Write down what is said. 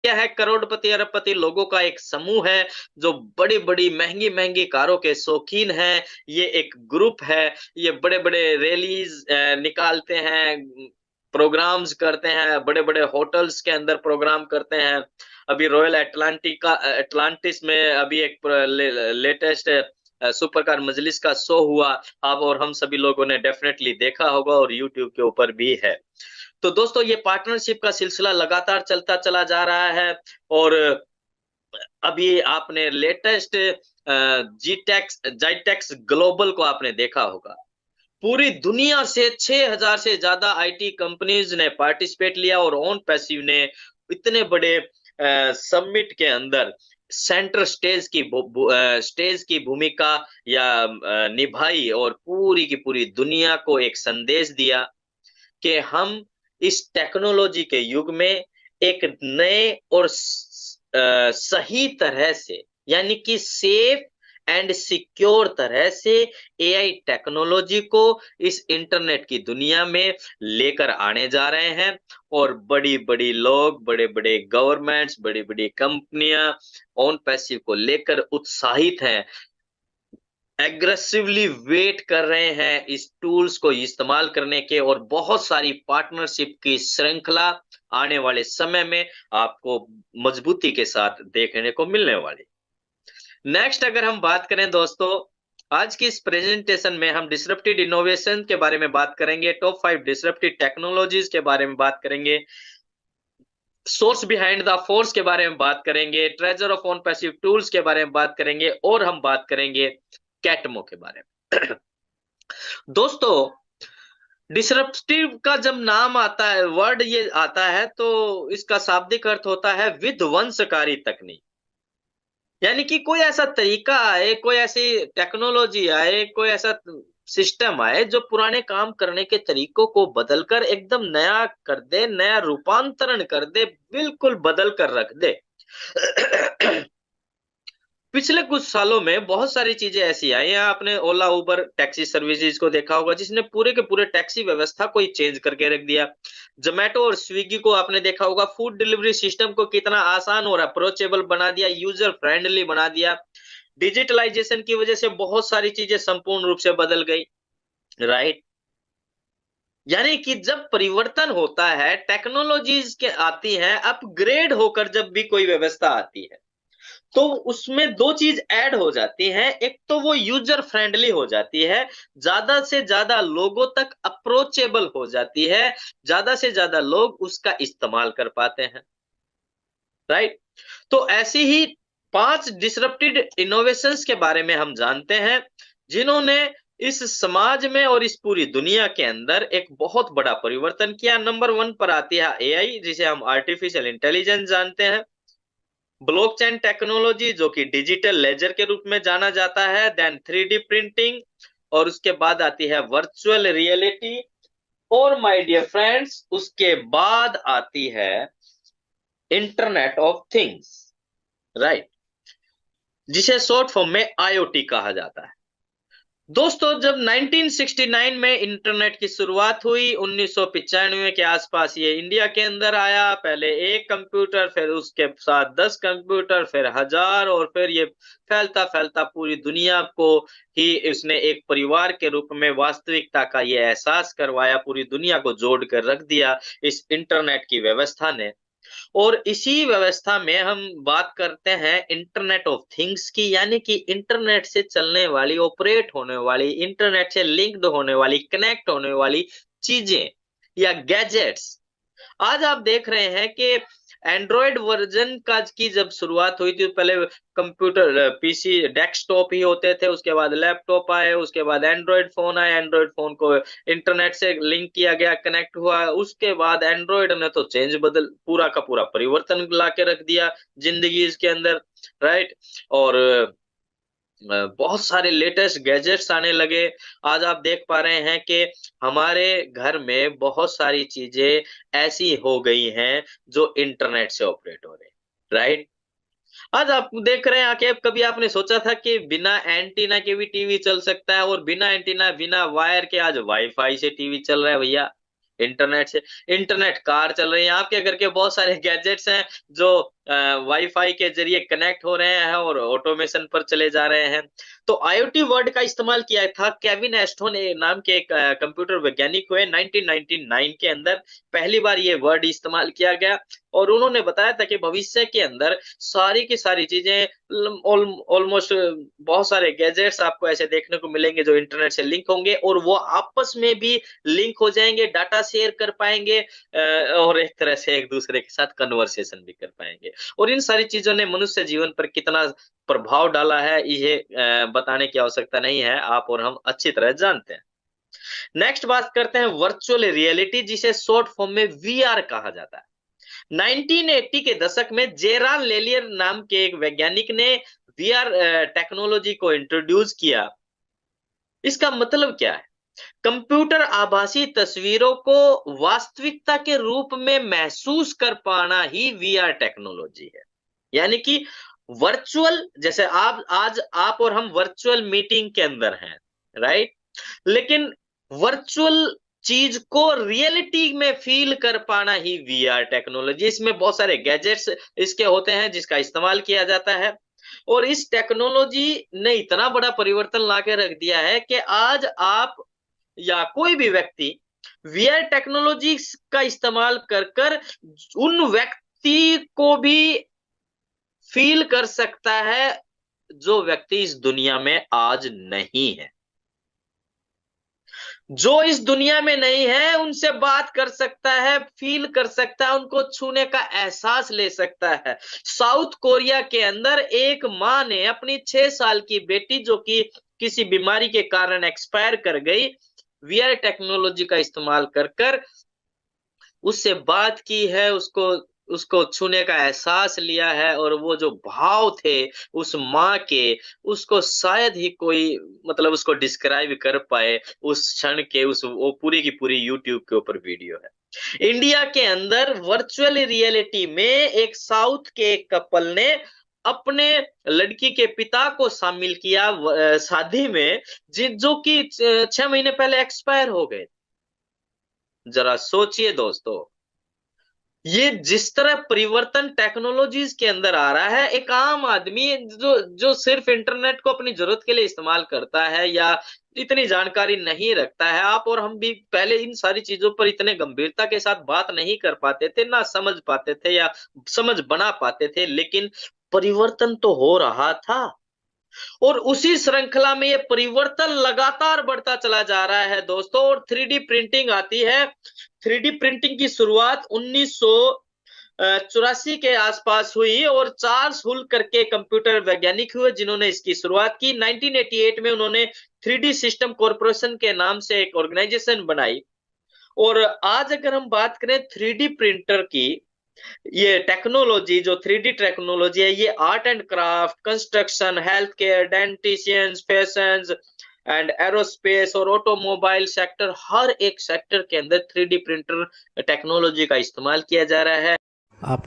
क्या है, करोड़पति अरबपति लोगों का एक समूह है जो बड़ी बड़ी महंगी महंगी कारों के शौकीन हैं। ये एक ग्रुप है। ये बड़े बड़े रैलीज निकालते हैं, प्रोग्राम्स करते हैं, बड़े बड़े होटल्स के अंदर प्रोग्राम करते हैं। अभी रॉयल एटलांटिका एटलांटिस में अभी एक लेटेस्ट सुपर कार मजलिस का शो हुआ। आप और हम सभी लोगों ने डेफिनेटली देखा होगा और यूट्यूब के ऊपर भी है। तो दोस्तों, ये पार्टनरशिप का सिलसिला लगातार चलता चला जा रहा है। और अभी आपने लेटेस्ट जीटेक्स जाइटेक्स ग्लोबल को आपने देखा होगा। पूरी दुनिया से 6000 से ज्यादा आईटी कंपनीज ने पार्टिसिपेट लिया और ऑन पैसिव ने इतने बड़े समिट के अंदर सेंटर स्टेज की भूमिका या निभाई और पूरी की पूरी दुनिया को एक संदेश दिया कि हम इस टेक्नोलॉजी के युग में एक नए और सही तरह से, यानी कि सेफ एंड सिक्योर तरह से एआई टेक्नोलॉजी को इस इंटरनेट की दुनिया में लेकर आने जा रहे हैं। और बड़ी बड़ी लोग, बड़े बड़े गवर्नमेंट्स, बड़ी बड़ी कंपनियां ऑन पैसिव को लेकर उत्साहित हैं, एग्रेसिवली वेट कर रहे हैं इस टूल्स को इस्तेमाल करने के। और बहुत सारी पार्टनरशिप की श्रृंखला आने वाले समय में आपको मजबूती के साथ देखने को मिलने वाली। नेक्स्ट अगर हम बात करें दोस्तों, आज की इस प्रेजेंटेशन में हम डिसरप्टिव इनोवेशन के बारे में बात करेंगे, टॉप 5 डिसरप्टिव टेक्नोलॉजीज के बारे में बात करेंगे, सोर्स बिहाइंड द फोर्स के बारे में बात करेंगे, treasure of on passive tools के बारे में बात करेंगे, और हम बात करेंगे कैटमो के बारे में। दोस्तों, डिसरप्टिव का जब नाम आता है, वर्ड ये आता है, तो इसका शाब्दिक अर्थ होता है विध्वंसकारी तकनीक। यानी कि कोई ऐसा तरीका आए, कोई ऐसी टेक्नोलॉजी आए, कोई ऐसा सिस्टम आए जो पुराने काम करने के तरीकों को बदलकर एकदम नया कर दे, नया रूपांतरण कर दे, बिल्कुल बदल कर रख दे। पिछले कुछ सालों में बहुत सारी चीजें ऐसी आई हैं। आपने ओला उबर टैक्सी सर्विसेज को देखा होगा, जिसने पूरे के पूरे टैक्सी व्यवस्था को ही चेंज करके रख दिया। जोमेटो और स्विगी को आपने देखा होगा, फूड डिलीवरी सिस्टम को कितना आसान और अप्रोचेबल बना दिया, यूजर फ्रेंडली बना दिया। डिजिटलाइजेशन की वजह से बहुत सारी चीजें संपूर्ण रूप से बदल गई, राइट। यानी कि जब परिवर्तन होता है, टेक्नोलॉजीज के आती हैं, अपग्रेड होकर जब भी कोई व्यवस्था आती है, तो उसमें दो चीज ऐड हो जाती हैं। एक तो वो यूजर फ्रेंडली हो जाती है, ज्यादा से ज्यादा लोगों तक अप्रोचेबल हो जाती है, ज्यादा से ज्यादा लोग उसका इस्तेमाल कर पाते हैं, राइट। तो ऐसी ही 5 डिसरप्टेड इनोवेशंस के बारे में हम जानते हैं, जिन्होंने इस समाज में और इस पूरी दुनिया के अंदर एक बहुत बड़ा परिवर्तन किया। नंबर 1 पर आती है एआई, जिसे हम आर्टिफिशियल इंटेलिजेंस जानते हैं। ब्लॉकचेन टेक्नोलॉजी, जो कि डिजिटल लेजर के रूप में जाना जाता है। देन 3D प्रिंटिंग, और उसके बाद आती है वर्चुअल रियलिटी। और माय डियर फ्रेंड्स, उसके बाद आती है इंटरनेट ऑफ थिंग्स, राइट, जिसे शॉर्ट फॉर्म में आईओटी कहा जाता है। दोस्तों, जब 1969 में इंटरनेट की शुरुआत हुई, 1995 के आसपास ये इंडिया के अंदर आया। पहले एक कंप्यूटर, फिर उसके साथ 10 कंप्यूटर, फिर 1000, और फिर ये फैलता फैलता पूरी दुनिया को ही इसने एक परिवार के रूप में वास्तविकता का ये एहसास करवाया, पूरी दुनिया को जोड़ कर रख दिया इस इंटरनेट की व्यवस्था ने। और इसी व्यवस्था में हम बात करते हैं इंटरनेट ऑफ थिंग्स की, यानी कि इंटरनेट से चलने वाली, ऑपरेट होने वाली, इंटरनेट से लिंक्ड होने वाली, कनेक्ट होने वाली चीजें या गैजेट्स। आज आप देख रहे हैं कि एंड्रॉयड वर्जन का की जब शुरुआत हुई थी, पहले कंप्यूटर पीसी डेस्कटॉप ही होते थे, उसके बाद लैपटॉप आए, उसके बाद एंड्रॉयड फोन आए, एंड्रॉयड फोन को इंटरनेट से लिंक किया गया, कनेक्ट हुआ। उसके बाद एंड्रॉयड ने तो चेंज बदल पूरा का पूरा परिवर्तन ला के रख दिया जिंदगी के अंदर, राइट। और बहुत सारे लेटेस्ट गैजेट्स आने लगे। आज आप देख पा रहे हैं कि हमारे घर में बहुत सारी चीजें ऐसी हो गई हैं जो इंटरनेट से ऑपरेट हो रहे हैं, राइट। आज आप देख रहे हैं कि कभी आपने सोचा था कि बिना एंटीना के भी टीवी चल सकता है, और बिना एंटीना, बिना वायर के आज वाईफाई से टीवी चल रहा है भैया, इंटरनेट से। इंटरनेट कार चल रही है। आपके घर के बहुत सारे गैजेट्स हैं जो वाईफाई के जरिए कनेक्ट हो रहे हैं और ऑटोमेशन पर चले जा रहे हैं। तो आईओटी वर्ड का इस्तेमाल किया था केविन एस्टोन नाम के एक कंप्यूटर वैज्ञानिक हुए 1999 के अंदर पहली बार ये वर्ड इस्तेमाल किया गया और उन्होंने बताया था कि भविष्य के अंदर सारी की सारी चीजें ऑलमोस्ट बहुत सारे गैजेट्स आपको ऐसे देखने को मिलेंगे जो इंटरनेट से लिंक होंगे और वो आपस में भी लिंक हो जाएंगे, डाटा शेयर कर पाएंगे और एक तरह से एक दूसरे के साथ कन्वर्सेशन भी कर पाएंगे। और इन सारी चीजों ने मनुष्य जीवन पर कितना प्रभाव डाला है ये बताने की आवश्यकता नहीं है, आप और हम अच्छी तरह जानते हैं। नेक्स्ट बात करते हैं वर्चुअल रियलिटी, जिसे शॉर्ट फॉर्म में वीआर कहा जाता है। 1980 के दशक में जेरान लेलियर नाम के एक वैज्ञानिक ने वीआर टेक्नोलॉजी को इंट्रोड्यूस किया। इसका मतलब क्या है? कंप्यूटर आभासी तस्वीरों को वास्तविकता के रूप में महसूस कर पाना ही वीआर टेक्नोलॉजी है। यानी कि वर्चुअल, जैसे आप आज आप और हम वर्चुअल मीटिंग के अंदर हैं, राइट? लेकिन वर्चुअल चीज को रियलिटी में फील कर पाना ही वीआर टेक्नोलॉजी। इसमें बहुत सारे गैजेट्स इसके होते हैं जिसका इस्तेमाल किया जाता है और इस टेक्नोलॉजी ने इतना बड़ा परिवर्तन ला के रख दिया है कि आज आप या कोई भी व्यक्ति वीआर टेक्नोलॉजी का इस्तेमाल कर कर उन व्यक्ति को भी फील कर सकता है जो व्यक्ति इस दुनिया में आज नहीं है। जो इस दुनिया में नहीं है उनसे बात कर सकता है, फील कर सकता है, उनको छूने का एहसास ले सकता है। साउथ कोरिया के अंदर एक माँ ने अपनी 6 साल की बेटी जो कि किसी बीमारी के कारण एक्सपायर कर गई, वीआर टेक्नोलॉजी का इस्तेमाल कर कर उससे बात की है, उसको उसको छूने का एहसास लिया है और वो जो भाव थे उस माँ के, उसको शायद ही कोई मतलब उसको डिस्क्राइब कर पाए उस क्षण के। उस वो पूरी की पूरी यूट्यूब के ऊपर वीडियो है। इंडिया के अंदर वर्चुअल रियलिटी में एक साउथ के एक कपल ने अपने लड़की के पिता को शामिल किया शादी में, जो कि 6 महीने पहले एक्सपायर हो गए। जरा सोचिए दोस्तों, ये जिस तरह परिवर्तन टेक्नोलॉजीज के अंदर आ रहा है, एक आम आदमी जो जो सिर्फ इंटरनेट को अपनी जरूरत के लिए इस्तेमाल करता है या इतनी जानकारी नहीं रखता है, आप और हम भी पहले इन सारी चीजों पर इतने गंभीरता के साथ बात नहीं कर पाते थे, ना समझ पाते थे या समझ बना पाते थे, लेकिन परिवर्तन तो हो रहा था और उसी श्रृंखला में ये परिवर्तन लगातार बढ़ता चला जा रहा है दोस्तों। और 3D प्रिंटिंग आती है। 3D प्रिंटिंग की शुरुआत 1984 के आसपास हुई और चार्ल्स हुल करके कंप्यूटर वैज्ञानिक हुए जिन्होंने इसकी शुरुआत की। 1988 में उन्होंने 3D सिस्टम कॉर्पोरेशन के नाम से एक ऑर्गेनाइजेशन बनाई। और आज अगर हम बात करें 3D प्रिंटर की, ये टेक्नोलॉजी जो 3D टेक्नोलॉजी है, ये art and craft, construction, health care, डेंटिशियंस, फैशन एंड एरोस्पेस और ऑटोमोबाइल सेक्टर, हर एक सेक्टर के अंदर 3D प्रिंटर टेक्नोलॉजी का इस्तेमाल किया जा रहा है। आपको